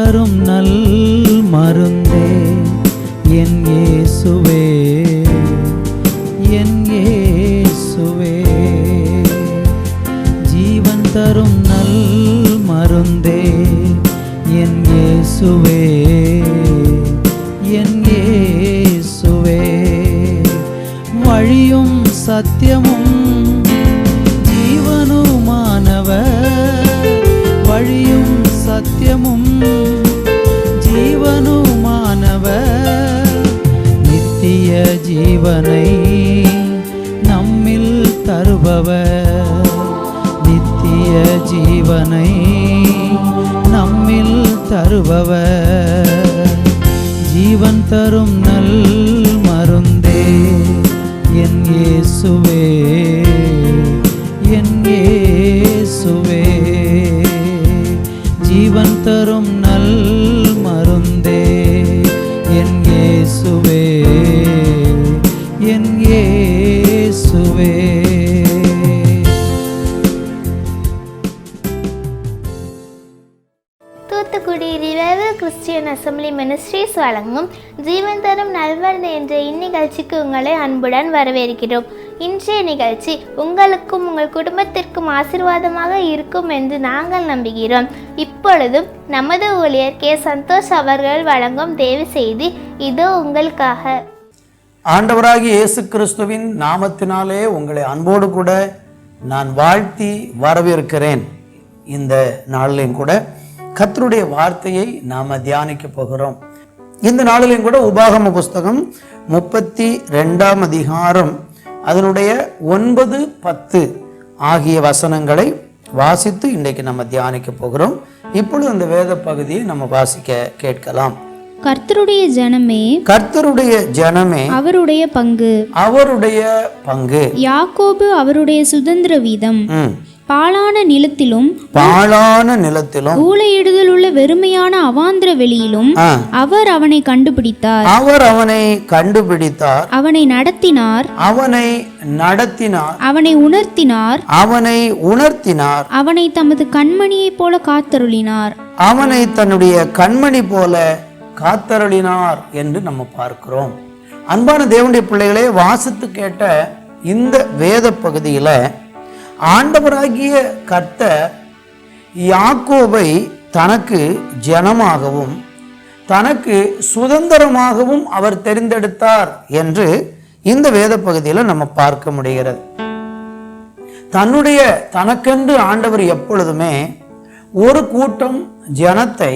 தரும் நல் மருந்தே என் இயேசுவே, என் இயேசுவே. ஜீவன் தரும் நல் மருந்தே என் இயேசுவே, என் இயேசுவே. வழியும் சத்தியமும் ஜீவனுமானவர், வழியும் சத்தியமும் ஜீவனுமானவர். நித்திய ஜீவனை நம்மில் தருபவர், நித்திய ஜீவனை நம்மில் தருபவர். ஜீவன் தரும் நல் மருந்தே என் இயேசுவே, என் இயேசுவே. ஜீவன் தரும் நல் மருந்தே என் இயேசுவே, என் இயேசுவே. Thoothukudi revival Christian assembly ministries வழங்கும் ஜீவன் தரும் நல்வரது என்ற இந்நிகழ்ச்சிக்கு உங்களை அன்புடன் வரவேற்கிறோம். இன்றைய நிகழ்ச்சி உங்களுக்கும் உங்கள் குடும்பத்திற்கும் ஆசீர்வாதமாக இருக்கும் என்று நாங்கள் நம்புகிறோம். இப்பொழுதும் நமது ஊழியர் கே. சந்தோஷ் அவர்கள் வழங்கும் தேவ செய்தி இதோ உங்களுக்காக. ஆண்டவராகிய இயேசு கிறிஸ்துவின் நாமத்தினாலே உங்களை அன்போடு கூட நான் வாழ்த்தி வரவேற்கிறேன். இந்த நாளிலையும் கூட கர்த்தருடைய வார்த்தையை நாம் தியானிக்க போகிறோம். இந்த நாளிலையும் கூட உபாகம புஸ்தகம் 32ஆம் அதிகாரம் அதனுடைய 9, 10 ஆகிய வசனங்களை வாசித்து இன்றைக்கு நம்ம தியானிக்க போகிறோம். இப்பொழுது அந்த வேத பகுதியை நம்ம வாசிக்க கேட்கலாம். கர்த்தருடைய ஜனமே, கர்த்தருடைய ஜனமே, அவருடைய பங்கு, அவருடைய பங்கு. யாக்கோபு அவருடைய சுதந்திர வீதம். பாழான நிலத்திலும், பாழான நிலத்திலும், ஊளையிடுதல் உள்ள வெறுமையான அவாந்திர வெளியிலும் அவர் அவனை கண்டுபிடித்தார். அவர் அவனை கண்டுபிடித்தார், அவனை நடத்தினார், அவனை நடத்தினார், அவனை உணர்த்தினார், அவனை உணர்த்தினார், அவனை தமது கண்மணியைப் போல காத்தருளினார், அவனை தன்னுடைய கண்மணி போல காத்தருளினார் என்று நம்ம பார்க்கிறோம். அன்பான தேவனுடைய பிள்ளைகளே, வாசித்து கேட்ட இந்த வேத பகுதியில ஆண்டவராகிய கர்த்தர் யாக்கோபை தனக்கு ஜனமாகவும் தனக்கு சுதந்திரமாகவும் அவர் தெரிந்தெடுத்தார் என்று இந்த வேத பகுதியில் நம்ம பார்க்க முடிகிறது. தனக்கென்று ஆண்டவர் எப்பொழுதுமே ஒரு கூட்டம் ஜனத்தை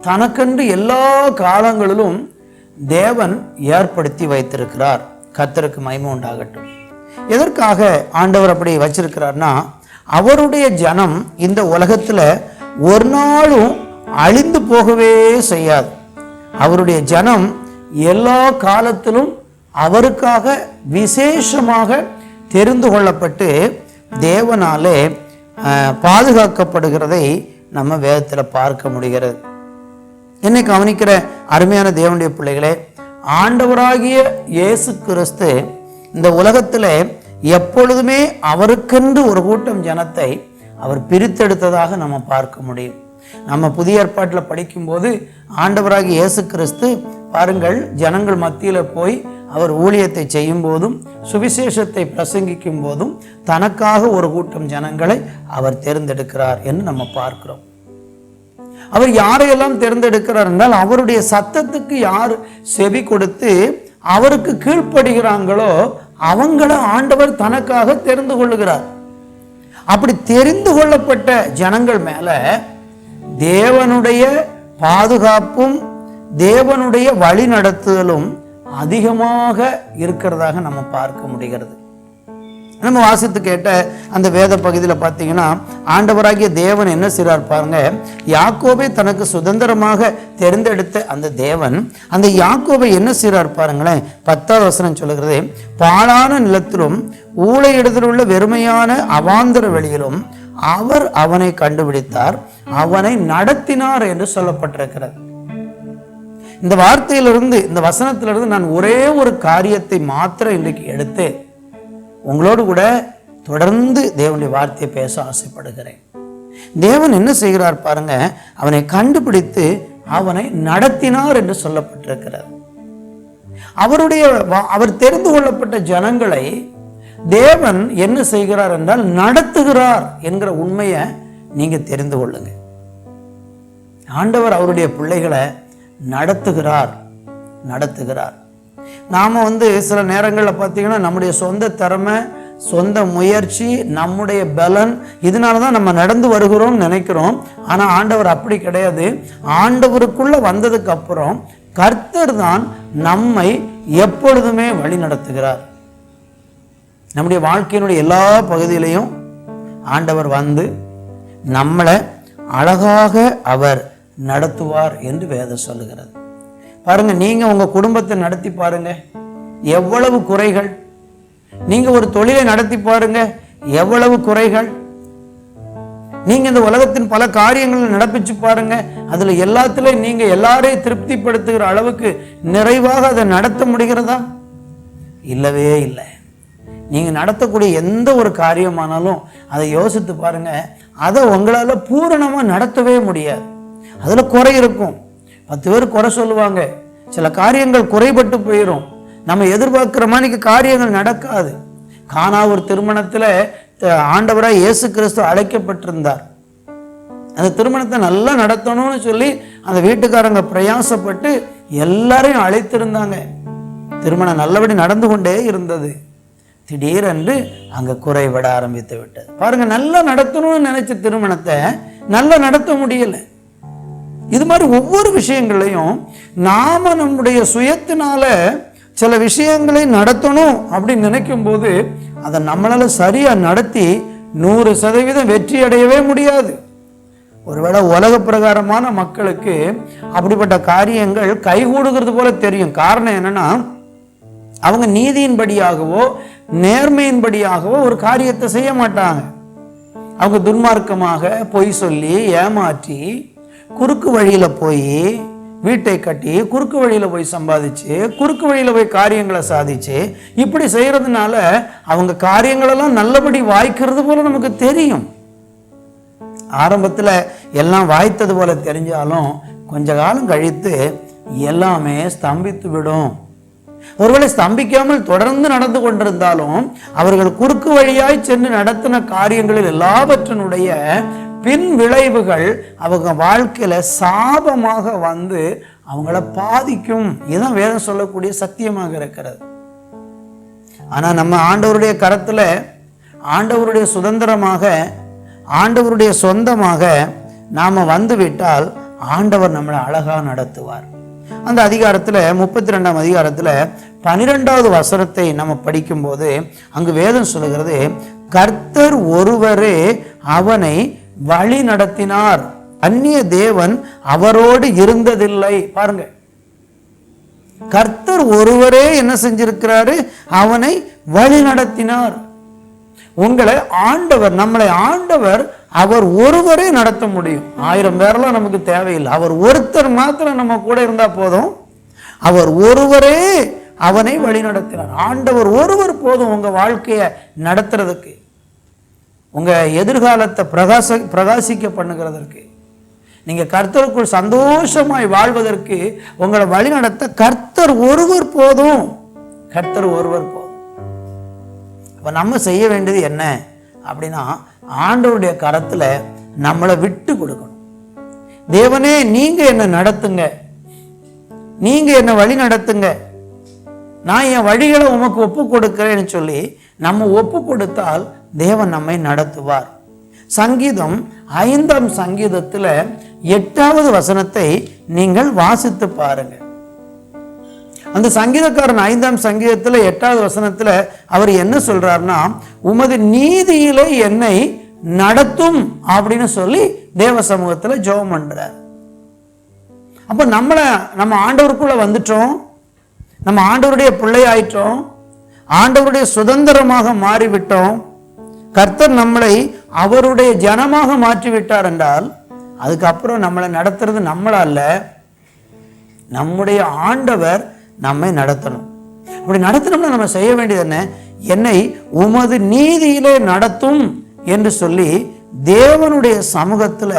தனக்கென்று எல்லா காலங்களிலும் தேவன் ஏற்படுத்தி வைத்திருக்கிறார். கர்த்தருக்கு மகிமை உண்டாகட்டும். எதற்காக ஆண்டவர் அப்படி வச்சிருக்கிறார்னா, அவருடைய ஜனம் இந்த உலகத்துல ஒரு நாளும் அழிந்து போகவே செய்யாது. அவருடைய ஜனம் எல்லா காலத்திலும் அவருக்காக விசேஷமாக தெரிந்து கொள்ளப்பட்டு தேவனாலே பாதுகாக்கப்படுகிறதை நம்ம வேதத்தில் பார்க்க முடிகிறது. என்னை கவனிக்கிற அருமையான தேவனுடைய பிள்ளைகளே, ஆண்டவராகிய இயேசு கிறிஸ்து இந்த உலகத்தில் எப்பொழுதுமே அவருக்கென்று ஒரு கூட்டம் ஜனத்தை அவர் பிரித்தெடுத்ததாக நம்ம பார்க்க முடியும். நம்ம புதிய ஏற்பாட்டில் படிக்கும்போது ஆண்டவராகிய இயேசு கிறிஸ்து பாருங்கள், ஜனங்கள் மத்தியில் போய் அவர் ஊழியத்தை செய்யும் போதும் சுவிசேஷத்தை பிரசங்கிக்கும் போதும் தனக்காக ஒரு கூட்டம் ஜனங்களை அவர் தேர்ந்தெடுக்கிறார் என்று நம்ம பார்க்கிறோம். அவர் யாரையெல்லாம் தேர்ந்தெடுக்கிறார் என்றால், அவருடைய சத்தத்துக்கு யார் செவி கொடுத்து அவருக்கு கீழ்ப்படுகிறாங்களோ அவங்கள ஆண்டவர் தனக்காக தெரிந்து கொள்ளுகிறார். அப்படி தெரிந்து கொள்ளப்பட்ட ஜனங்கள் மேல தேவனுடைய பாதுகாப்பும் தேவனுடைய வழி நடத்துதலும் அதிகமாக இருக்கிறதாக நம்ம பார்க்க முடிகிறது. நம்ம வாசித்து கேட்ட அந்த வேத பகுதியில் பார்த்தீங்கன்னா, ஆண்டவராகிய தேவன் என்ன செய்றார் பாருங்க. யாக்கோபை தனக்கு சுதந்திரமாக தெரிந்தெடுத்த அந்த தேவன் அந்த யாக்கோபை என்ன செய்றார் பாருங்களேன். 10வது வசனம் சொல்லுகிறது, பாழான நிலத்திலும் ஊளையிடுதல் உள்ள வெறுமையான அவாந்தர வெளியிலும் அவர் அவனை கண்டுபிடித்தார், அவனை நடத்தினார் என்று சொல்லப்பட்டிருக்கிறது. இந்த வார்த்தையிலிருந்து, இந்த வசனத்திலிருந்து நான் ஒரே ஒரு காரியத்தை மாத்திரம் இன்றைக்கு எடுத்து உங்களோடு கூட தொடர்ந்து தேவனுடைய வார்த்தையை பேச ஆசைப்படுகிறேன். தேவன் என்ன செய்கிறார் பாருங்க, அவனை கண்டுபிடித்து அவனை நடத்தினார் என்று சொல்லப்பட்டிருக்கிறது. அவர் தெரிந்து கொள்ளப்பட்ட ஜனங்களை தேவன் என்ன செய்கிறார் என்றால் நடத்துகிறார் என்கிற உண்மையை நீங்க தெரிந்து கொள்ளுங்க. ஆண்டவர் அவருடைய பிள்ளைகளை நடத்துகிறார். நாம சில நேரங்களில் பார்த்தீங்கன்னா நம்முடைய சொந்த திறமை, சொந்த முயற்சி, நம்முடைய பலன், இதனாலதான் நம்ம நடந்து வருகிறோம் நினைக்கிறோம். ஆனா ஆண்டவர் அப்படி கிடையாது. ஆண்டவருக்குள்ள வந்ததுக்கு அப்புறம் கர்த்தர் தான் நம்மை எப்பொழுதுமே வழி நடத்துகிறார். நம்முடைய வாழ்க்கையினுடைய எல்லா பகுதியிலையும் ஆண்டவர் வந்து நம்மளை அழகாக அவர் நடத்துவார் என்று வேதம் சொல்லுகிறது. பாருங்க, நீங்க உங்க குடும்பத்தை நடத்தி பாருங்க, எவ்வளவு குறைகள். நீங்க ஒரு தொழிலை நடத்தி பாருங்க, எவ்வளவு குறைகள். நீங்க இந்த உலகத்தின் பல காரியங்களை நடப்பிச்சு பாருங்க, அதுல எல்லாத்துலயும் நீங்க எல்லாரையும் திருப்திப்படுத்துகிற அளவுக்கு நிறைவாக அதை நடத்த முடிகிறதா? இல்லவே இல்லை. நீங்க நடத்தக்கூடிய எந்த ஒரு காரியமானாலும் அதை யோசித்து பாருங்க, அதை உங்களால பூரணமா நடத்தவே முடியாது. அதுல குறை இருக்கும். 10 பேர் குறை சொல்லுவாங்க. சில காரியங்கள் குறைபட்டு போயிடும். நம்ம எதிர்பார்க்கிற மாதிரி காரியங்கள் நடக்காது. கானா ஒரு திருமணத்துல ஆண்டவராய் இயேசு கிறிஸ்து அழைக்கப்பட்டிருந்தார். அந்த திருமணத்தை நல்லா நடத்தணும்னு சொல்லி அந்த வீட்டுக்காரங்க பிரயாசப்பட்டு எல்லாரையும் அழைத்திருந்தாங்க. திருமணம் நல்லபடி நடந்து கொண்டே இருந்தது. திடீரென்று அங்க குறைபட ஆரம்பித்து விட்டது. பாருங்க, நல்லா நடத்தணும்னு நினைச்ச திருமணத்தை நல்லா நடத்த முடியல. இது மாதிரி ஒவ்வொரு விஷயங்களையும் நாம நம்முடைய சுயத்தினால சில விஷயங்களை நடத்தணும் அப்படின்னு நினைக்கும் போது அதை நம்மளால சரியா நடத்தி 100% வெற்றி அடையவே முடியாது. ஒருவேளை உலக பிரகாரமான மக்களுக்கு அப்படிப்பட்ட காரியங்கள் கைகூடுகிறது போல தெரியும். காரணம் என்னன்னா, அவங்க நீதியின்படியாகவோ நேர்மையின்படியாகவோ ஒரு காரியத்தை செய்ய மாட்டாங்க. அவங்க துன்மார்க்கமாக பொய் சொல்லி ஏமாற்றி குறுக்கு வழியில போய் வீட்டை கட்டி குறுக்கு வழியில போய் சம்பாதிச்சு குறுக்கு வழியில போய் காரியங்களை சாதிச்சு இப்படி செய்யறதுனால அவங்க காரியங்களெல்லாம் நல்லபடி வாய்க்கிறது போல நமக்கு தெரியும். ஆரம்பத்துல எல்லாம் வாய்த்தது போல தெரிஞ்சாலும் கொஞ்ச காலம் கழித்து எல்லாமே ஸ்தம்பித்து விடும். ஒருவேளை ஸ்தம்பிக்காமல் தொடர்ந்து நடந்து கொண்டிருந்தாலும் அவர்கள் குறுக்கு வழியாய் சென்று நடத்தின காரியங்களில் எல்லாவற்றினுடைய பின் விளைவுகள் அவங்க வாழ்க்கையில சாபமாக வந்து அவங்கள பாதிக்கும். இதுதான் வேதம் சொல்லக்கூடிய சத்தியமாக இருக்கிறது. ஆனா நம்ம ஆண்டவருடைய கரத்துல, ஆண்டவருடைய சுதந்திரமாக, ஆண்டவருடைய சொந்தமாக நாம வந்து விட்டால் ஆண்டவர் நம்மளை அழகா நடத்துவார். அந்த அதிகாரத்துல 32ஆம் அதிகாரத்துல 12வது வசனத்தை நம்ம படிக்கும் போது அங்கு வேதம் சொல்லுகிறது, கர்த்தர் ஒருவரே அவனை வழி நடத்தினார், அந்நிய தேவன் அவரோடு இருந்ததில்லை. பாருங்க, கர்த்தர் ஒருவரே என்ன செஞ்சிருக்கிறாரு? அவனை வழி நடத்தினார். உங்களை ஆண்டவர், நம்மளை ஆண்டவர் அவர் ஒருவரே நடத்த முடியும். 1000 பேரெல்லாம் நமக்கு தேவையில்லை. அவர் ஒருத்தர் மாத்திரம் நம்ம கூட இருந்தா போதும். அவர் ஒருவரே அவனை வழி நடத்தினார். ஆண்டவர் ஒருவர் போதும் உங்க வாழ்க்கையை நடத்துறதுக்கு, உங்க எதிர்காலத்தை பிரகாசிக்க பண்ணுகிறதற்கு, நீங்க கர்த்தருக்குள் சந்தோஷமாய் வாழ்வதற்கு உங்களை வழி நடத்த கர்த்தர் ஒருவர் போதும். கர்த்தர் ஒருவர் போதும். அப்ப நம்ம செய்ய வேண்டியது என்ன அப்படின்னா, ஆண்டவருடைய கரத்துல நம்மளை விட்டு கொடுக்கணும். தேவனே, நீங்க என்ன நடத்துங்க, நீங்க என்ன வழி நடத்துங்க, நான் என் வழிகளை உமக்கு ஒப்பு கொடுக்கிறேன்னு சொல்லி நம்ம ஒப்பு கொடுத்தால் தேவன் நம்மை நடத்துவார். சங்கீதம் 5ஆம் சங்கீதத்துல 8வது வசனத்தை நீங்கள் வாசித்து பாருங்க. அந்த சங்கீதக்காரன் 5ஆம் சங்கீதத்துல 8வது வசனத்துல அவர் என்ன சொல்றாருன்னா, உமது நீதியிலே என்னை நடத்தும் அப்படின்னு சொல்லி தேவ சமூகத்துல ஜெபம் பண்றார். அப்ப நம்ம ஆண்டவருக்குள்ள வந்துட்டோம், நம்ம ஆண்டவருடைய பிள்ளை ஆயிட்டோம், ஆண்டவருடைய சுதந்திரமாக மாறிவிட்டோம். கர்த்தர் நம்மளை அவருடைய ஜனமாக மாற்றிவிட்டார் என்றால் அதுக்கப்புறம் நம்மளை நடத்துறது நம்மளால, நம்முடைய ஆண்டவர் நம்மை நடத்தணும். அப்படி நடத்தணும்னா நம்ம செய்ய வேண்டியது என்ன? என்னை உமது நீதியிலே நடத்தும் என்று சொல்லி தேவனுடைய சமூகத்துல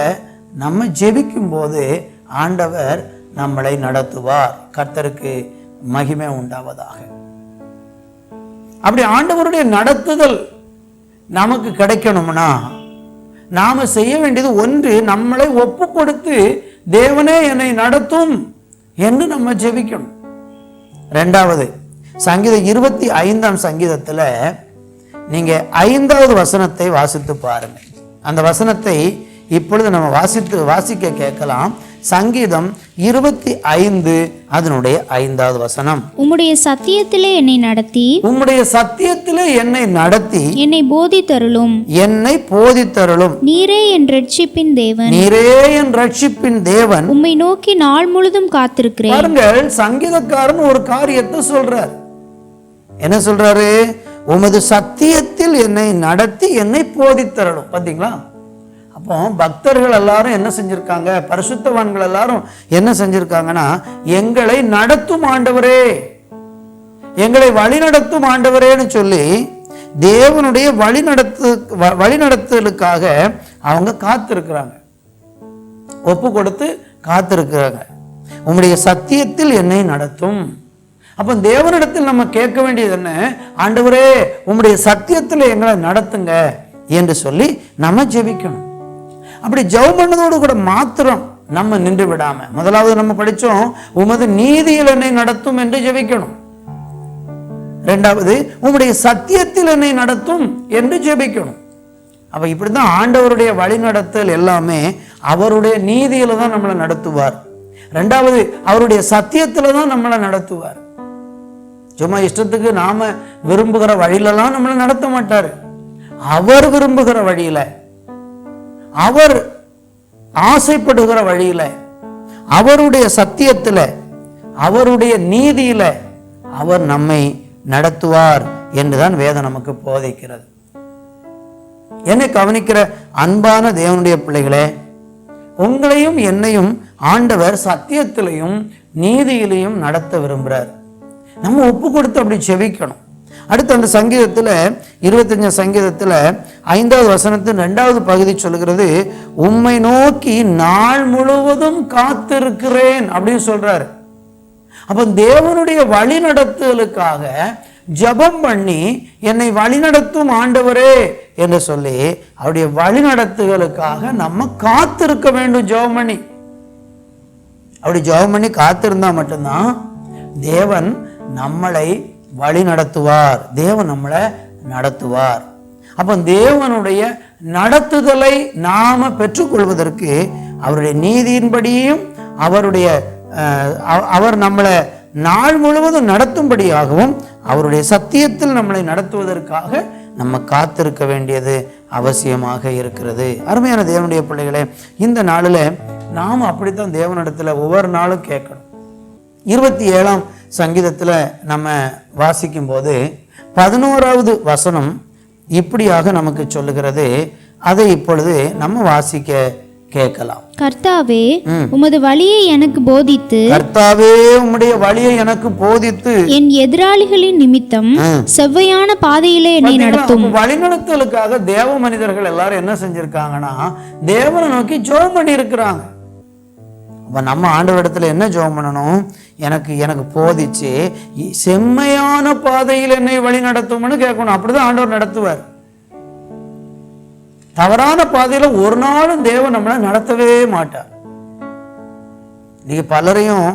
நம்ம ஜெபிக்கும் போது ஆண்டவர் நம்மளை நடத்துவார். கர்த்தருக்கு மகிமை உண்டாவதாக. அப்படி ஆண்டவருடைய நடத்துதல் நமக்கு கிடைக்கணும்னா நாம செய்ய வேண்டியது ஒன்று, நம்மளை ஒப்பு கொடுத்து தேவனே என்னை நடத்தும் என்று நம்ம ஜெபிக்கணும். ரெண்டாவது, சங்கீதம் 25ஆம் சங்கீதத்துல நீங்க 5வது வசனத்தை வாசித்து பாருங்க. அந்த வசனத்தை இப்பொழுது நம்ம வாசிக்க கேட்கலாம். சங்கீதம் 25 அதனுடைய 5வது வசனம். உம்முடைய சத்தியத்திலே என்னை நடத்தி, உம்முடைய சத்தியத்திலே என்னை நடத்தி, என்னை போதித்தருளும், என்னை போதித்தருளும். நீரே என் ரட்சிப்பின் தேவன், நீரே என் ரட்சிப்பின் தேவன். உம்மை நோக்கி நாள் முழுதும் காத்திருக்கிறேன். பாருங்கள், சங்கீதக்காரன் ஒரு காரியத்தை சொல்றார். என்ன சொல்றாரு? உமது சத்தியத்தில் என்னை நடத்தி என்னை போதித்தரணும். பாத்தீங்களா? அப்போ பக்தர்கள் எல்லாரும் என்ன செஞ்சிருக்காங்க? பரிசுத்தவான்கள் எல்லாரும் என்ன செஞ்சிருக்காங்கன்னா, எங்களை நடத்தும் ஆண்டவரே, எங்களை வழி நடத்தும் ஆண்டவரேன்னு சொல்லி தேவனுடைய வழிநடத்தலுக்காக அவங்க காத்திருக்கிறாங்க, ஒப்பு கொடுத்து காத்திருக்கிறாங்க. உம்முடைய சத்தியத்தில் என்னை நடத்தும். அப்போ தேவனிடத்தில் நம்ம கேட்க வேண்டியது என்ன? ஆண்டவரே, உம்முடைய சத்தியத்தில் எங்களை நடத்துங்க என்று சொல்லி நம்ம ஜெபிக்கணும். அப்படி ஜெபம் பண்ணதோடு கூட மாத்திரம் நம்ம நின்று விடாம, முதலாவது நம்ம படிச்சோம், உமது நீதியில் என்னை நடத்தும் என்று ஜெபிக்கணும். இரண்டாவது, உம்முடைய சத்தியத்தில் என்னை நடத்தும் என்று ஜெபிக்கணும். அப்ப இப்படிதான் ஆண்டவருடைய வழி நடத்தல் எல்லாமே அவருடைய நீதியில தான் நம்மளை நடத்துவார். ரெண்டாவது, அவருடைய சத்தியத்துல தான் நம்மளை நடத்துவார். சும்மா இஷ்டத்துக்கு நாம விரும்புகிற வழியிலலாம் நம்மளை நடத்த மாட்டாரு. அவர் விரும்புகிற வழியில, அவர் ஆசைப்படுகிற வழியில, அவருடைய சத்தியத்துல, அவருடைய நீதியில அவர் நம்மை நடத்துவார் என்றுதான் வேதம் நமக்கு போதிக்கிறது. என்னை கவனிக்கிற அன்பான தேவனுடைய பிள்ளைகளே, உங்களையும் என்னையும் ஆண்டவர் சத்தியத்திலையும் நீதியிலையும் நடத்த விரும்புகிறார். நம்ம ஒப்பு கொடுத்து அப்படி செவிக்கணும். அடுத்து அந்த சங்கீதத்தில் 25 சங்கீதத்தில் 5வது வசனத்தின் 2வது பகுதி சொல்கிறது, உம்மை நோக்கி நாள் முழுவதும் காத்திருக்கிறேன் அப்படின்னு சொல்றாரு. அப்ப தேவனுடைய வழி நடத்துதலுக்காக ஜெபம் பண்ணி என்னை வழி நடத்தும் ஆண்டவரே என்று சொல்லி அவருடைய வழி நடத்துதலுக்காக நம்ம காத்திருக்க வேண்டும். ஜெபம் பண்ணி அப்படி ஜெபம் பண்ணி காத்திருந்தா மட்டும்தான் தேவன் நம்மளை வழி நடத்துவார், தேவன் நம்மளை நடத்துவார். அப்போ தேவனுடைய நடத்துதலை நாம பெற்றுக்கொள்வதற்கு அவருடைய நீதியின்படியும் அவர் நம்மளை நாள் முழுவதும் நடத்தும்படியாகவும் அவருடைய சத்தியத்தில் நம்மளை நடத்துவதற்காக நம்ம காத்திருக்க வேண்டியது அவசியமாக இருக்கிறது. அருமையான தேவனுடைய பிள்ளைகளே, இந்த நாளில் நாம் அப்படித்தான் தேவனிடத்தில் ஒவ்வொரு நாளும் கேட்கணும். 27ஆம் சங்கீதத்தில் நம்ம வாசிக்கும் போது 11வது வசனம் இப்படியாக நமக்கு சொல்லுகிறது. அதை இப்பொழுது நம்ம வாசிக்க கேட்கலாம். கர்த்தாவே, உமது வழியை எனக்கு போதித்து, கர்த்தாவே, உம்முடைய வழியை எனக்கு போதித்து, என் எதிராளிகளின் நிமித்தம் செவ்வையான பாதையிலே என்னை நடத்தும். வழி நடத்தலுக்காக தேவ மனிதர்கள் எல்லாரும் என்ன செஞ்சிருக்காங்கன்னா, தேவனை நோக்கி ஜெபம் பண்ணி இருக்கிறாங்க. அப்ப நம்ம ஆண்டவரிடத்துல என்ன ஜெபம் பண்ணணும்? எனக்கு போதிச்சு செம்மையான பாதையில் என்னை வழி நடத்தும்னு கேட்கணும். அப்படிதான் ஆண்டவர் நடத்துவார். தவறான பாதையில ஒரு நாளும் தேவன் நம்மளை நடத்தவே மாட்டார். நீங்க பலரையும்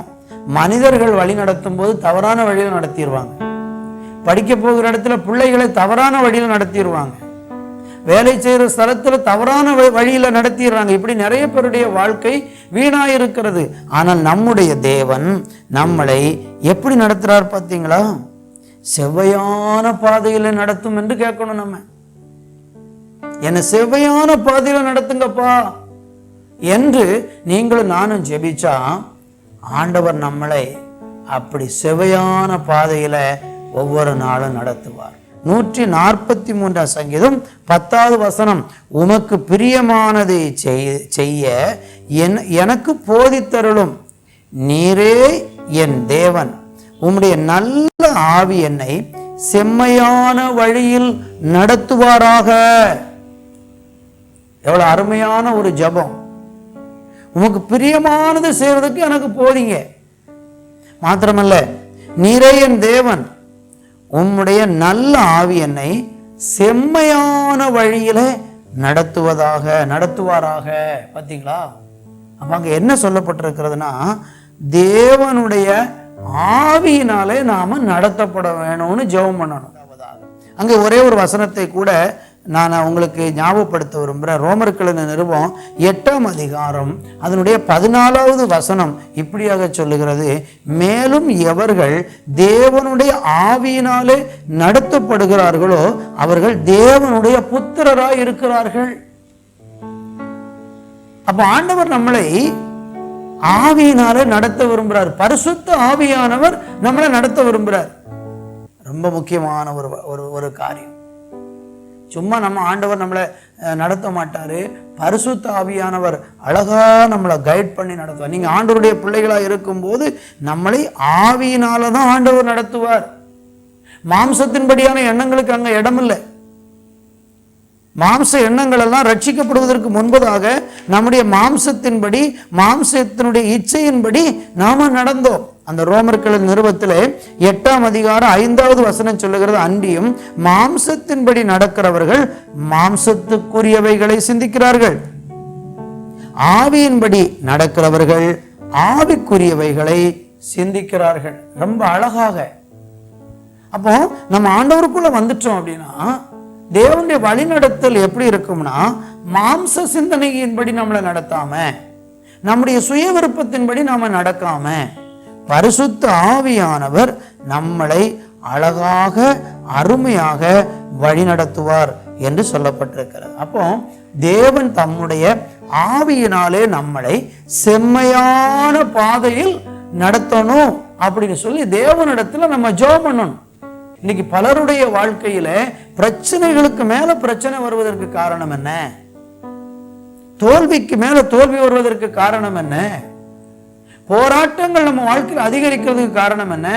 மனிதர்கள் வழி நடத்தும் போது தவறான வழியில நடத்திடுவாங்க. படிக்க போகிற இடத்துல பிள்ளைகளை தவறான வழியில நடத்திடுவாங்க. வேலை செய்கிற ஸ்தலத்துல தவறான வழியில நடத்திடுறாங்க. இப்படி நிறைய பேருடைய வாழ்க்கை வீணாயிருக்கிறது. ஆனால் நம்முடைய தேவன் நம்மளை எப்படி நடத்துறார் பார்த்தீங்களா? செவ்வையான பாதையில நடத்தும் என்று கேட்கணும். நம்ம என்னை செவ்வையான பாதையில நடத்துங்கப்பா என்று நீங்களும் நானும் ஜெபிச்சா ஆண்டவர் நம்மளை அப்படி செவ்வையான பாதையில ஒவ்வொரு நாளும் நடத்துவார். 143 சங்கீதம் 10வது வசனம், உமக்கு பிரியமானதை செய்ய எனக்கு போதித்தருளும், நீரே என் தேவன், உம்முடைய நல்ல ஆவி என்னை செம்மையான வழியில் நடத்துவாராக. எவ்வளவு அருமையான ஒரு ஜெபம்! உமக்கு பிரியமானது செய்வதற்கு எனக்கு போதிங்க. மாத்திரமல்ல, நீரே என் தேவன், உம்முடைய நல்ல ஆவி என்னை செம்மையான வழியில நடத்துவாராக. பார்த்தீங்களா? அப்ப அங்க என்ன சொல்லப்பட்டிருக்கிறதுனா, தேவனுடைய ஆவியினாலே நாம நடத்தப்பட வேணும்னு ஜெபம் பண்ணணும். அங்கே ஒரே ஒரு வசனத்தை கூட நான் உங்களுக்கு ஞாபகப்படுத்த விரும்புகிறேன். ரோமர்கள் நிருபம் 8ஆம் அதிகாரம் அதனுடைய 14வது வசனம் இப்படியாக சொல்லுகிறது, மேலும் எவர்கள் தேவனுடைய ஆவியினாலே நடத்தப்படுகிறார்களோ அவர்கள் தேவனுடைய புத்திரராய் இருக்கிறார்கள். அப்ப ஆண்டவர் நம்மளை ஆவியினாலே நடத்த விரும்புகிறார். பரிசுத்த ஆவியானவர் நம்மளை நடத்த விரும்புகிறார். ரொம்ப முக்கியமான ஒரு காரியம். சும்மா நம்ம ஆண்டவர் நம்மளை நடத்த மாட்டாரு. பரிசுத்த ஆவியானவர் அழகா நம்மளை கைட் பண்ணி நடத்துவார். நீங்க ஆண்டவருடைய பிள்ளைகளா இருக்கும்போது நம்மளை ஆவியினால தான் ஆண்டவர் நடத்துவார். மாம்சத்தின்படியான எண்ணங்களுக்கு அங்க இடம் இல்லை. மாம்ச எண்ணங்கள் எல்லாம் ரட்சிக்கப்படுவதற்கு முன்பதாக நம்முடைய மாம்சத்தினுடைய இச்சையின்படி நாம நடந்தோம். அந்த ரோமர்கள் நிருபத்தில் 8ஆம் அதிகாரம் 5வது வசனம் சொல்லுகிறது, அன்றியும் மாம்சத்தின்படி நடக்கிறவர்கள் மாம்சத்துக்குரியவைகளை சிந்திக்கிறார்கள், ஆவியின்படி நடக்கிறவர்கள் ஆவிக்குரியவைகளை சிந்திக்கிறார்கள். ரொம்ப அழகாக. அப்போ நம்ம ஆண்டவருக்குள்ள வந்துட்டோம் அப்படின்னா தேவனுடைய வழிநடத்தல் எப்படி இருக்கும்னா, மாம்ச சிந்தனையின்படி நம்மளை நடத்தாம, நம்முடைய சுய விருப்பத்தின்படி நாம நடக்காம, பரிசுத்த ஆவியானவர் நம்மளை அழகாக அருமையாக வழிநடத்துவார் என்று சொல்லப்பட்டிருக்கிறது. அப்போ தேவன் தம்முடைய ஆவியினாலே நம்மளை செம்மையான பாதையில் நடத்தணும் அப்படின்னு சொல்லி தேவனிடத்துல நம்ம ஜெபம் பண்ணணும். இன்னைக்கு பலருடைய வாழ்க்கையில பிரச்சனைகளுக்கு மேல பிரச்சனை வருவதற்கு காரணம் என்ன? தோல்விக்கு மேல தோல்வி வருவதற்கு காரணம் என்ன? போராட்டங்கள் நம்ம வாழ்க்கையில் அதிகரிக்கிறதுக்கு காரணம் என்ன?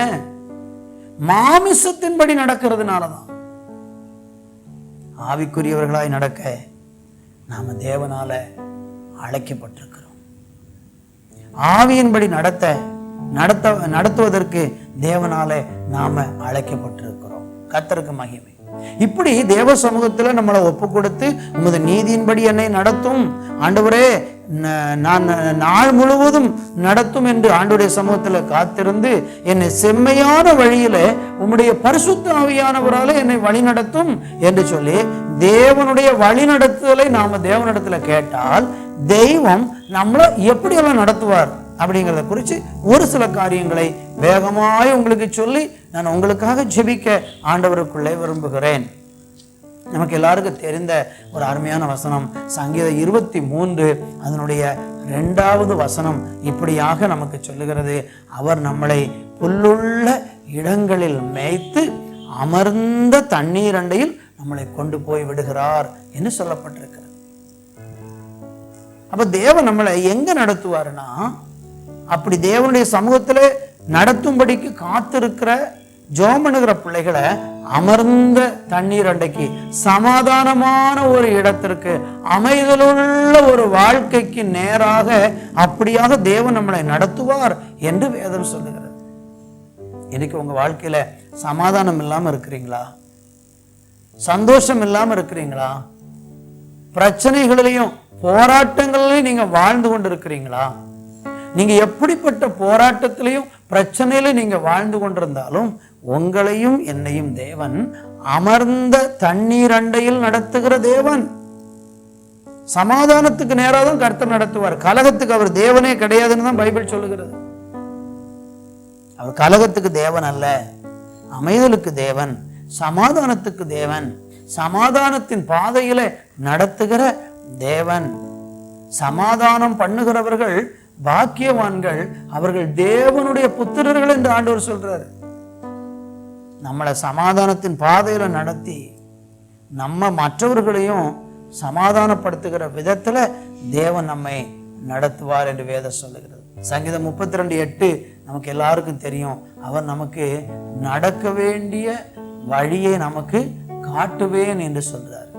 மாமிசத்தின்படி நடக்கிறதுனாலதான். ஆவிக்குரியவர்களாய் நடக்க நாம தேவனால அழைக்கப்பட்டிருக்கிறோம். ஆவியின்படி நடத்துவதற்கு தேவனால நாம அழைக்கப்பட்டிருக்கிறோம். கர்த்தருக்கு மகிமை. இப்படி தேவ சமூகத்துல நம்மளை ஒப்பு கொடுத்து உமது நீதியின்படி என்னை நடத்தும் ஆண்டவரே, நான் நாள் முழுவதும் நடத்தும் என்று ஆண்டவருடைய சமூகத்துல காத்திருந்து என்னை செம்மையான வழியில உம்முடைய பரிசுத்த ஆவியானவரால என்னை வழி நடத்தும் என்று சொல்லி தேவனுடைய வழி நடத்துதலை நாம தேவனிடத்துல கேட்டால் தெய்வம் நம்மளை எப்படியெல்லாம் நடத்துவார் அப்படிங்கிறத குறித்து ஒரு சில காரியங்களை வேகமாய் உங்களுக்கு சொல்லி நான் உங்களுக்காக ஜெபிக்க ஆண்டவருக்குள்ளே விரும்புகிறேன். நமக்கு எல்லாருக்கும் தெரிந்த ஒரு அருமையான வசனம் சங்கீதம் 23 அதனுடைய 2வது வசனம் இப்படியாக நமக்கு சொல்லுகிறது, அவர் நம்மளை புல்லுள்ள இடங்களில் மேய்த்து அமர்ந்த தண்ணீர் அண்டையில் நம்மளை கொண்டு போய் விடுகிறார் என்று சொல்லப்பட்டிருக்கிறது. அப்ப தேவன் நம்மளை எங்க நடத்துவாருன்னா, அப்படி தேவனுடைய சமூகத்திலே நடத்தும்படிக்கு காத்திருக்கிற ஜெபம் பண்ணுகிற பிள்ளைகளை அமர்ந்த தண்ணீர் அண்டைக்கு, சமாதானமான ஒரு இடத்திற்கு, அமைதலுள்ள ஒரு வாழ்க்கைக்கு நேராக அப்படியாக தேவன் நம்மளை நடத்துவார் என்று வேதம் சொல்லுகிறது. இன்னைக்கு உங்க வாழ்க்கையில சமாதானம் இல்லாம இருக்கிறீங்களா? சந்தோஷம் இல்லாம இருக்கிறீங்களா? பிரச்சனைகளிலையும் போராட்டங்களிலையும் நீங்க வாழ்ந்து கொண்டு இருக்கிறீங்களா? நீங்க எப்படிப்பட்ட போராட்டத்திலையும் பிரச்சனையில நீங்க வாழ்ந்து கொண்டிருந்தாலும் உங்களையும் என்னையும் தேவன் அமர்ந்த தண்ணீர் அண்டையில் நடத்துகிற தேவன். சமாதானத்துக்கு நேராக தான் கர்த்தர் நடத்துவார். கலகத்துக்கு அவர் தேவனே கிடையாதுன்னு தான் பைபிள் சொல்லுகிறது. அவர் கலகத்துக்கு தேவன் அல்ல, அமைதலுக்கு தேவன், சமாதானத்துக்கு தேவன், சமாதானத்தின் பாதையில நடத்துகிற தேவன். சமாதானம் பண்ணுகிறவர்கள் பாக்கியவான்கள், அவர்கள் தேவனுடைய புத்திரர்கள் என்று ஆண்டவர் சொல்றாரு. நம்மளை சமாதானத்தின் பாதையில நடத்தி நம்ம மற்றவர்களையும் சமாதானப்படுத்துகிற விதத்துல தேவன் நம்மை நடத்துவார் என்று வேதம் சொல்லுகிறது. சங்கீதம் 32:8 நமக்கு எல்லாருக்கும் தெரியும். அவர் நமக்கு நடக்க வேண்டிய வழியை நமக்கு காட்டுவேன் என்று சொல்றார்.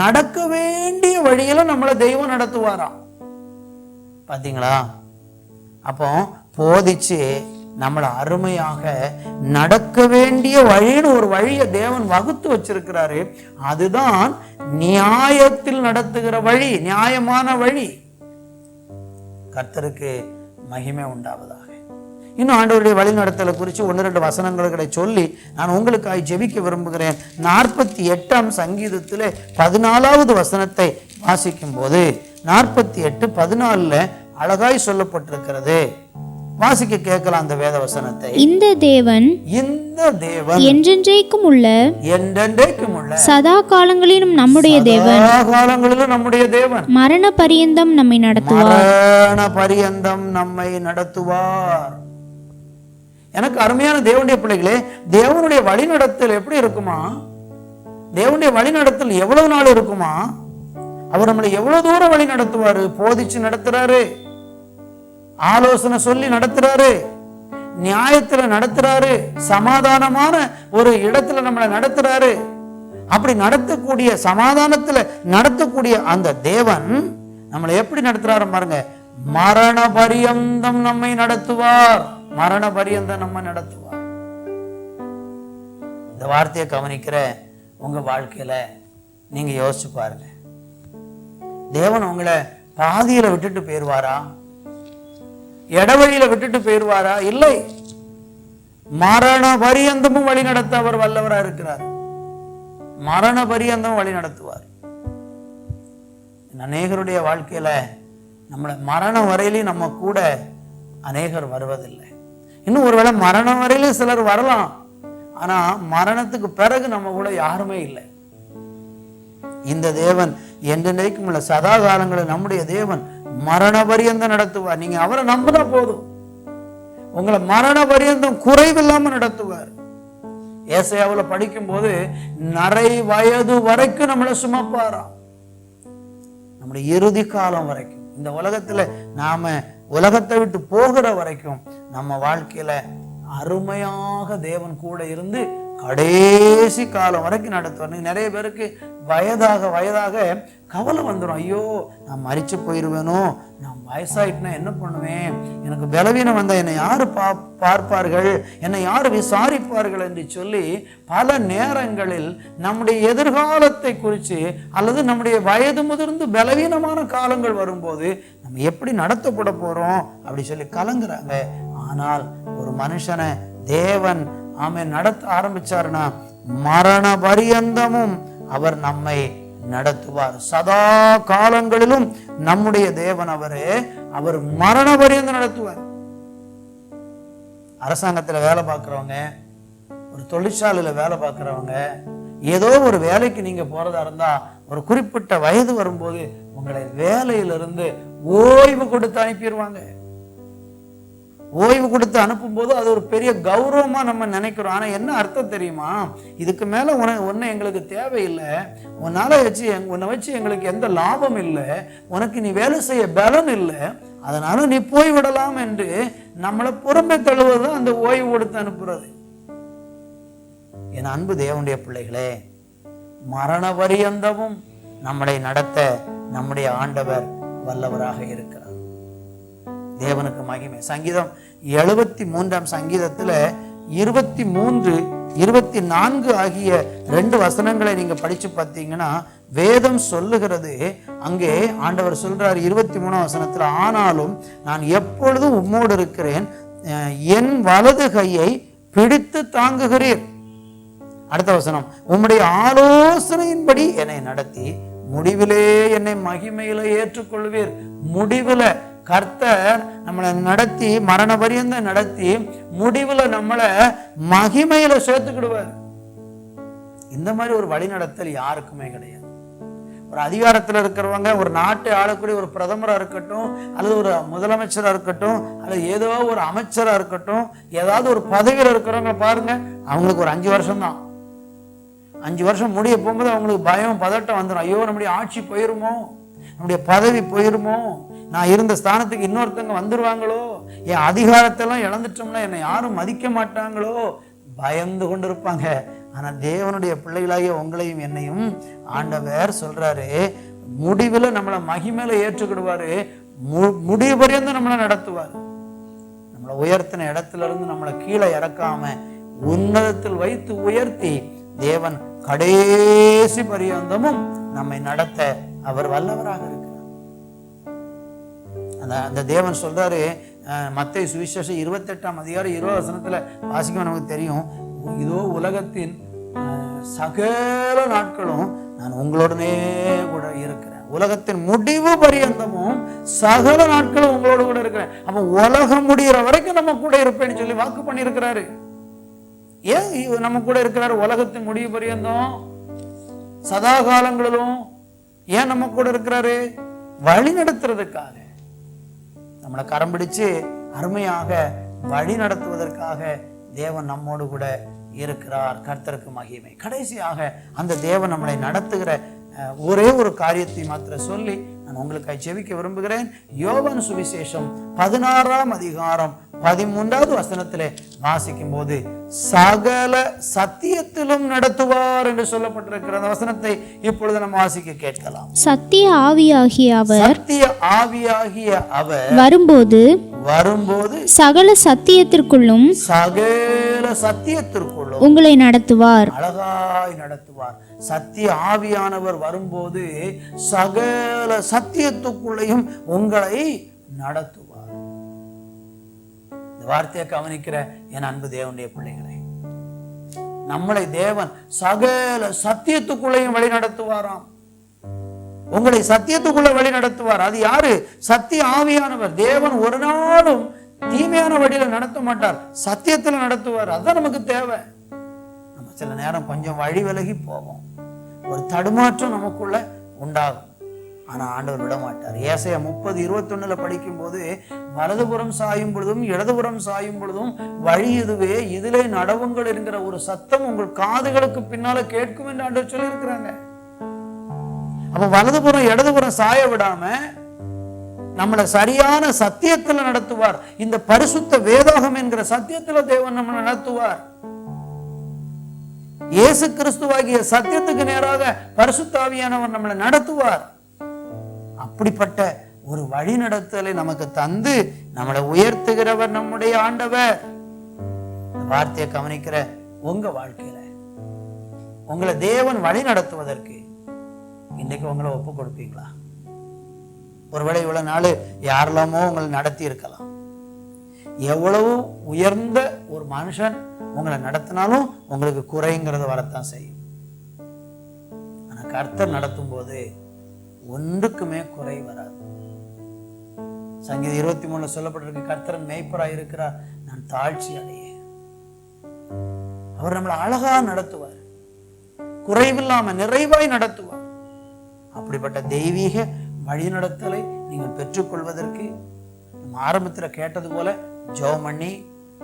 நடக்க வேண்டிய வழியில நம்மளை தெய்வம் நடத்துவாராம். பார்த்தீங்களா? அப்போ போதிச்சு நம்மளை அருமையாக நடக்க வேண்டிய வழின்னு ஒரு வழியை தேவன் வகுத்து வச்சிருக்கிறாரு. அதுதான் நியாயத்தில் நடத்துகிற வழி, நியாயமான வழி. கர்த்தருக்கு மகிமை உண்டாவதாக. இன்னும் ஆண்டவருடைய வழி நடத்தலை குறித்து 1-2 வசனங்களை சொல்லி நான் உங்களுக்காக ஜெபிக்க விரும்புகிறேன். 48ஆம் சங்கீதத்தில் 14வது வசனத்தை வாசிக்கும் போது 48:14 அழகாய் சொல்லப்பட்டிருக்கிறது. வாசிக்க கேட்கலாம் அந்த வேத வசனத்தை. இந்த தேவன் என்றென்றைக்கும் உள்ள சதா காலங்களிலும் நம்முடைய தேவன், காலங்களிலும் நம்முடைய தேவன், மரண பரியந்தம் நம்மை நடத்துவார். மரண பரியந்தம் நம்மை நடத்துவார். எனக்கு அருமையான தேவனுடைய பிள்ளைகளே, தேவனுடைய வழிநடத்தல் எப்படி இருக்குமா? தேவனுடைய வழிநடத்தல் எவ்வளவு நாள் இருக்குமா? அவர் நம்மளை எவ்வளவு தூரம் வழி நடத்துவாரு? போதிச்சு நடத்துறாரு, ஆலோசனை சொல்லி நடத்துறாரு, நியாயத்துல நடத்துறாரு, சமாதானமான ஒரு இடத்துல நம்மளை நடத்துறாரு. அப்படி நடத்தக்கூடிய, சமாதானத்துல நடத்தக்கூடிய அந்த தேவன் நம்மளை எப்படி நடத்துறாரு பாருங்க. மரண பரியந்தம் நம்மை நடத்துவார். மரண பரியந்தம் நம்ம நடத்துவார். இந்த வார்த்தையை கவனிக்கிற உங்க வாழ்க்கையில நீங்க யோசிச்சு பாருங்க. தேவன் உங்களை பாதியில விட்டுட்டு போயிருவாரா? இடவழியில விட்டுட்டு போயிருவாரா? இல்லை, மரண பரியந்தமும் வழி நடத்த அவர் வல்லவரா இருக்கிறார். மரண பரியந்தம் வழி நடத்துவார். அநேகருடைய வாழ்க்கையில நம்மளை மரணம் வரையிலும் நம்ம கூட அநேகர் வருவதில்லை. இன்னும் ஒருவேளை மரணம் வரையிலும் சிலர் வரலாம், ஆனா மரணத்துக்கு பிறகு நம்ம கூட யாருமே இல்லை. இந்த தேவன் என்றென்றைக்கும் உள்ள சதா காலங்களில் நம்முடைய தேவன் மரண பரியந்தம் நடத்துவார். நீங்க அவரை நம்பினா போதும், உங்களை மரண பரியந்தம் குறைவில்லாம நடத்துவார். ஏசாயாவுல படிக்கும் போது நரை வயது வரைக்கும் நம்மளை சுமப்பாராம். நம்முடைய இறுதி காலம் வரைக்கும், இந்த உலகத்துல நாம உலகத்தை விட்டு போகிற வரைக்கும் நம்ம வாழ்க்கையில அருமையாக தேவன் கூட இருந்து கடைசி காலம் வரைக்கும் நடத்துவார். நிறைய பேருக்கு வயதாக கவலை வந்துடும். ஐயோ, நான் மரிச்சு போயிடுவேனோ, நான் வயசாயிட்டுனா என்ன பண்ணுவேன், எனக்கு பலவீனம் வந்தா என்னை யாரு பார்ப்பார்கள், என்னை யாரு விசாரிப்பார்கள் என்று சொல்லி பல நேரங்களில் நம்முடைய எதிர்காலத்தை குறித்து அல்லது நம்முடைய வயது முதிர்ந்து பலவீனமான காலங்கள் வரும்போது நம்ம எப்படி நடத்தப்பட போறோம் அப்படி சொல்லி கலங்குறாங்க. ஆனால் ஒரு மனுஷனை தேவன் நடத்த ஆரம்பிச்சாருன்னா மரண பரியந்தமும் அவர் நம்மை நடத்துவார். சதா காலங்களிலும் நம்முடைய தேவன் அவர் மரண பரியந்தம் நடத்துவார். அரசாங்கத்துல வேலை பார்க்கிறவங்க, ஒரு தொழிற்சாலையில வேலை பார்க்கிறவங்க, ஏதோ ஒரு வேலைக்கு நீங்க போறதா இருந்தா ஒரு குறிப்பிட்ட வயது வரும்போது உங்களை வேலையிலிருந்து ஓய்வு கொடுத்து அனுப்பிடுவாங்க. ஓய்வு கொடுத்து அனுப்பும் போது அது ஒரு பெரிய கௌரவமா நம்ம நினைக்கிறோம். ஆனா என்ன அர்த்தம் தெரியுமா? இதுக்கு மேல உன்னை எங்களுக்கு தேவையில்லை, உன்னை வச்சு எங்களுக்கு எந்த லாபம் இல்லை, உனக்கு நீ வேலை செய்ய பலன் இல்லை, அதனால நீ போய்விடலாம் என்று நம்மளை புறம்பே தழுவது அந்த ஓய்வு கொடுத்து அனுப்புறது. என் அன்பு தேவனுடைய பிள்ளைகளே, மரண பரியந்தமும் நம்மளை நடத்த நம்முடைய ஆண்டவர் வல்லவராக இருக்கிறார். தேவனுக்கு மகிமை. சங்கீதம் 73ஆம் சங்கீதத்துல 23, 24 ஆகிய 2 வசனங்களை நீங்க படிச்சு பார்த்தீங்கன்னா வேதம் சொல்லுகிறது. அங்கே ஆண்டவர் சொல்றார் 23ஆம் வசனத்துல, ஆனாலும் நான் எப்பொழுதும் உம்மோடு இருக்கிறேன், என் வலது கையை பிடித்து தாங்குகிறீர். அடுத்த வசனம், உம்முடைய ஆலோசனையின்படி என்னை நடத்தி முடிவிலே என்னை மகிமையில ஏற்றுக்கொள்வீர். முடிவுல கர்த்தர் நம்மளை நடத்தி மரண பரியந்தம் நடத்தி முடிவுல நம்மளை மகிமையில சேர்த்துக்கிடுவார். இந்த மாதிரி ஒரு வழி நடத்தல் யாருக்குமே கிடையாது. ஒரு அதிகாரத்தில் இருக்கிறவங்க, ஒரு நாட்டை ஆளக்கூடிய ஒரு பிரதமரா இருக்கட்டும், அல்லது ஒரு முதலமைச்சரா இருக்கட்டும், அல்லது ஏதோ ஒரு அமைச்சரா இருக்கட்டும், ஏதாவது ஒரு பதவியில் இருக்கிறவங்க பாருங்க, அவங்களுக்கு ஒரு 5 வருஷம் தான். 5 வருஷம் முடிய போகும்போது அவங்களுக்கு பயம், பதட்டம் வந்துடும். ஐயோ, நம்முடைய ஆட்சி போயிருமோ, நம்முடைய பதவி போயிருமோ, நான் இருந்த ஸ்தானத்துக்கு இன்னொருத்தவங்க வந்துருவாங்களோ, என் அதிகாரத்தெல்லாம் இழந்துட்டோம்னா என்னை யாரும் மதிக்க மாட்டாங்களோ, பயந்து கொண்டு இருப்பாங்க. ஆனா தேவனுடைய பிள்ளைகளாகிய உங்களையும் என்னையும் ஆண்டவர் சொல்றாரு, முடிவில் நம்மளை மகிமையில ஏற்றுக்கிடுவாரு. முடிவு பரியந்தம் நம்மளை நடத்துவார். நம்மளை உயர்த்தின இடத்துல இருந்து நம்மளை கீழே இறக்காம உன்னதத்தில் வைத்து உயர்த்தி தேவன் கடைசி பரியந்தமும் நம்மை நடத்த அவர் வல்லவராக இருக்கிறார். அந்த தேவன் சொல்றாரு, மத்தேயு சுவிசேஷம் 28ஆம் அதிகாரம் 20 வசனத்துல வாசிக்க நமக்கு தெரியும், இதோ உலகத்தின் சகல நாட்களும் நான் உங்களுடனே கூட இருக்கிறேன், உலகத்தின் முடிவு பரியந்தமும் சகல நாட்களும் உங்களோட கூட இருக்கிறேன். அப்ப உலகம் முடிகிற வரைக்கும் நம்ம கூட இருப்பேன்னு சொல்லி வாக்கு பண்ணியிருக்கிறாரு. ஏன் நம்ம கூட இருக்கிறாரு? உலகத்தின் முடிவு பரியந்தம் சதா காலங்களிலும் ஏன் நம்ம கூட இருக்கிறாரு? வழி நடத்துறதுக்காக, நம்மளை கரம் பிடிச்சு அருமையாக வழி நடத்துவதற்காக தேவன் நம்மோடு கூட இருக்கிறார். கர்த்தருக்கு மகிமை. கடைசியாக அந்த தேவன் நம்மளை நடத்துகிற ஒரே ஒரு காரியத்தை மாத்திரம் சொல்லி நான் உங்களுக்கு ஜெபிக்க விரும்புகிறேன். யோவான் சுவிசேஷம் 16ஆம் அதிகாரம் 13வது வசனத்திலே வாசிக்கும் போது சகல சத்தியத்திலும் நடத்துவார் என்று சொல்லப்பட்டிருக்கிற அந்த வசனத்தை இப்பொழுது நம்ம வாசிக்க கேட்கலாம். சத்திய ஆவியாகிய அவர் வரும்போது சகல சத்தியத்திற்குள்ளும் உங்களை நடத்துவார். அழகாய் நடத்துவார். சத்திய ஆவியானவர் வரும்போது சகல சத்தியத்துக்குள்ளையும் உங்களை நடத்துவார். இந்த வார்த்தையை கவனிக்கிற என் அன்பு தேவனுடைய பிள்ளைகளே, நம்மளை தேவன் சகல சத்தியத்துக்குள்ளையும் வழி நடத்துவாராம். உங்களை சத்தியத்துக்குள்ள வழி நடத்துவார். அது யாரு? சத்திய ஆவியானவர். தேவன் ஒரு நாளும் தீமையான வழியில நடத்த மாட்டார், சத்தியத்துல நடத்துவார். அதுதான் நமக்கு தேவை. நம்ம சில நேரம் கொஞ்சம் வழி விலகி போவோம், ஒரு தடுமாற்றம் நமக்குள்ள உண்டாகும். ஆனா ஆண்டவர் விட மாட்டார். ஏசாயா 30:21 படிக்கும் போது வலதுபுறம் சாயும் பொழுதும் இடதுபுறம் சாயும் பொழுதும் வழி இதுவே, இதிலே நடவுங்கள் என்கிற ஒரு சத்தம் உங்கள் காதுகளுக்கு பின்னால கேட்கும் என்று ஆண்டவர் சொல்லி இருக்கிறாங்க. அப்ப வலதுபுறம் இடதுபுறம் சாய விடாம நம்மளை சரியான சத்தியத்துல நடத்துவார். இந்த பரிசுத்த வேதாகம் என்கிற சத்தியத்துல தேவன் நம்மளை நடத்துவார். இயேசு கிறிஸ்துவாகிய சத்தியத்துக்கு நேராக பரிசுத்த ஆவியானவர் நம்மளை நடத்துவார். அப்படிப்பட்ட ஒரு வழி நடத்தலை நமக்கு தந்து நம்மளை உயர்த்துகிறவர் நம்முடைய ஆண்டவர். வார்த்தையை கவனிக்கிற உங்க வாழ்க்கையில உங்களை தேவன் வழி நடத்துவதற்கு இன்னைக்கு உங்களை ஒப்பு கொடுப்பீங்களா? ஒருவேளை இவ்வளவு நாள் யாரெல்லாமோ உங்களை நடத்தி இருக்கலாம். எவ்வளவு உயர்ந்த ஒரு மனுஷன் உங்களை நடத்தினாலும் உங்களுக்கு குறைங்கிறது வரத்தான் செய்யும். ஆனா கர்த்தர் நடத்தும் போது ஒன்றுக்குமே குறை வராது. சங்கீதம் 23 சொல்லப்பட்டிருக்கு, கர்த்தர் மேய்ப்பராய் இருக்கிறார், நான் தாழ்ச்சி அடையேன். அவர் நம்மளை அழகா நடத்துவார், குறைவில்லாம நிறைவாய் நடத்துவார். அப்படிப்பட்ட தெய்வீக வழிநடத்தலை நீங்கள் பெற்றுக்கொள்வதற்கு நம்ம ஆரம்பத்தில் கேட்டது போல ஜெபம் பண்ணி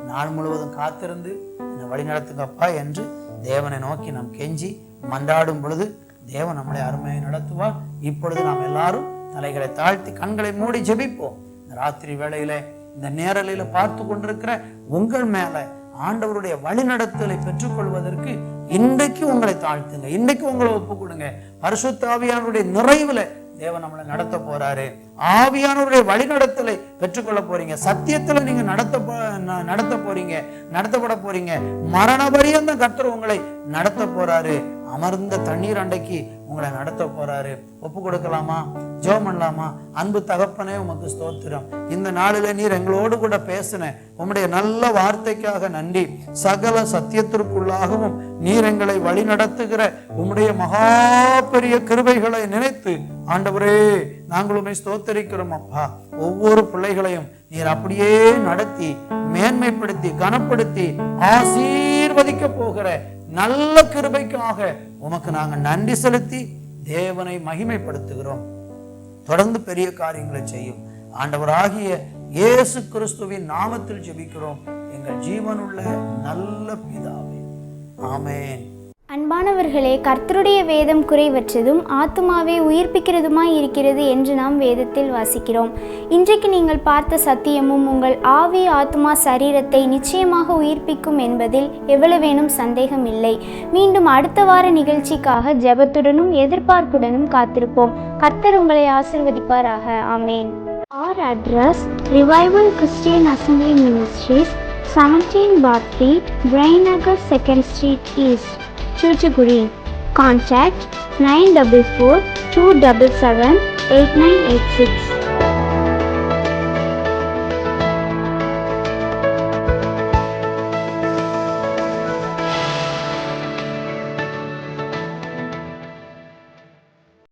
நாள் முழுவதும் காத்திருந்து என்னை வழி நடத்துங்கப்பா என்று தேவனை நோக்கி நாம் கெஞ்சி மன்றாடும் பொழுது தேவன் நம்மளை அருமையை நடத்துவார். இப்பொழுது நாம் எல்லாரும் தலைகளை தாழ்த்தி கண்களை மூடி ஜெபிப்போம். இந்த ராத்திரி வேளையில இந்த நேரலையில பார்த்து கொண்டிருக்கிற உங்கள் மேல ஆண்டவருடைய வழிநடத்தலை பெற்றுக்கொள்வதற்கு இன்றைக்கு உங்களை தாழ்த்துங்க, இன்றைக்கு உங்களை ஒப்பு கொடுங்க. பரிசுத்த ஆவியானவருடைய நிறைவுல தேவன் நம்மளை நடத்த போறாரு. ஆவியானவருடைய வழிநடத்தலை பெற்றுக்கொள்ள போறீங்க. சத்தியத்துல நீங்க நடத்தப்பட போறீங்க. மரண பரியந்தம் கர்த்தர் உங்களை நடத்த போறாரு. அமர்ந்த தண்ணீர் அண்டைக்கு உங்களை நடத்த போறாரு. ஒப்பு கொடுக்கலாமா? ஜெபம் பண்ணலாமா? அன்பு தகப்பனே, உமக்கு ஸ்தோத்திரம். இந்த நாளில நீர் எங்களோடு கூட பேசின உம்முடைய நல்ல வார்த்தைக்காக நன்றி. சகல சத்தியத்திற்குள்ளாகவும் நீர் எங்களை வழி நடத்துகிற உம்முடைய மகா பெரிய கிருபைகளை நினைத்து ஆண்டவரே நாங்களுமே ஸ்தோத்தரிக்கிறோம். அப்பா, ஒவ்வொரு பிள்ளைகளையும் நீர் அப்படியே நடத்தி மேன்மைப்படுத்தி கனப்படுத்தி ஆசீர்வதிக்க போகிற நல்ல கிருபைக்காக உமக்கு நாங்கள் நன்றி செலுத்தி தேவனை மகிமைப்படுத்துகிறோம். தொடர்ந்து பெரிய காரியங்களை செய்யும் ஆண்டவராகிய இயேசு கிறிஸ்துவின் நாமத்தில் ஜெபிக்கிறோம் எங்கள் ஜீவனுள்ள நல்ல பிதாவே, ஆமென். அன்பானவர்களே, கர்த்தருடைய வேதம் குறைவற்றதும் ஆத்துமாவை உயிர்ப்பிக்கிறதுமாய் இருக்கிறது என்று நாம் வேதத்தில் வாசிக்கிறோம். இன்றைக்கு நீங்கள் பார்த்த சத்தியமும் உங்கள் ஆவி ஆத்துமா சரீரத்தை நிச்சயமாக உயிர்ப்பிக்கும் என்பதில் எவ்வளவேனும் சந்தேகம் இல்லை. மீண்டும் அடுத்த வார நிகழ்ச்சிக்காக ஜெபத்துடனும் எதிர்பார்ப்புடனும் காத்திருப்போம். கர்த்தர் உங்களை ஆசீர்வதிப்பாராக. ஆமென். Our address: Revival Christian Assembly Ministries, 17/3, Brainagar 2nd Street East, Chuchuguri. Contact 944 277 8986.